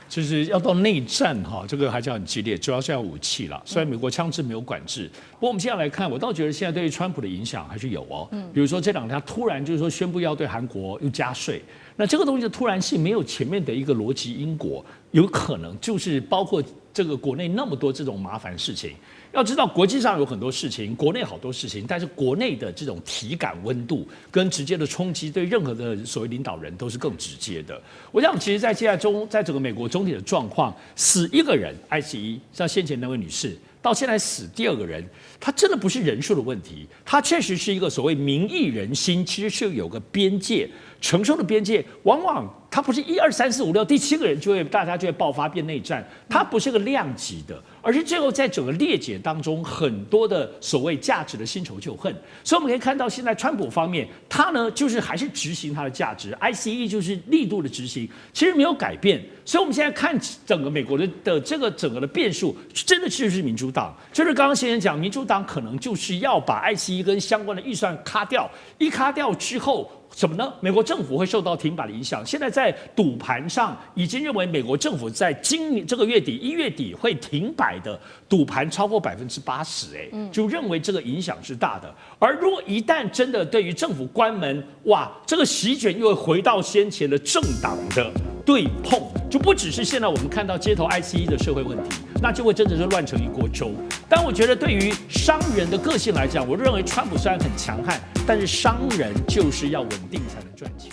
就是要到内战哈，这个还是很激烈，主要是要武器了。虽然美国枪支没有管制，不过我们现在来看，我倒觉得现在对于川普的影响还是有哦。比如说这两天他突然就是说宣布要对韩国又加税，那这个东西的突然性没有前面的一个逻辑因果，有可能就是包括这个国内那么多这种麻烦事情。要知道国际上有很多事情，国内好多事情，但是国内的这种体感温度跟直接的冲击，对任何的所谓领导人都是更直接的。我想，其实，在现在在整个美国总体的状况，死一个人 ICE， 像先前那位女士，到现在死第二个人，它真的不是人数的问题，它确实是一个所谓民意人心，其实是有个边界承受的边界，往往它不是1、2、3、4、5、6第7个人大家就会爆发变内战，它不是个量级的，而是最后在整个裂解当中很多的所谓价值的新仇旧恨。所以我们可以看到，现在川普方面，他呢就是还是执行他的价值 ，ICE 就是力度的执行，其实没有改变。所以我们现在看整个美国的这个整个的变数，真的就是民主党，就是刚刚先生讲，民主党可能就是要把 ICE 跟相关的预算卡掉，一卡掉之后。什么呢？美国政府会受到停摆的影响。现在在赌盘上已经认为，美国政府在今年这个月底1月底会停摆的赌盘超过80%，就认为这个影响是大的。而如果一旦真的对于政府关门，哇，这个席卷又会回到先前的政党的对碰，就不只是现在我们看到街头 ICE 的社会问题，那就会真的是乱成一锅粥。但我觉得对于商人的个性来讲，我认为川普虽然很强悍，但是商人就是要稳定才能赚钱。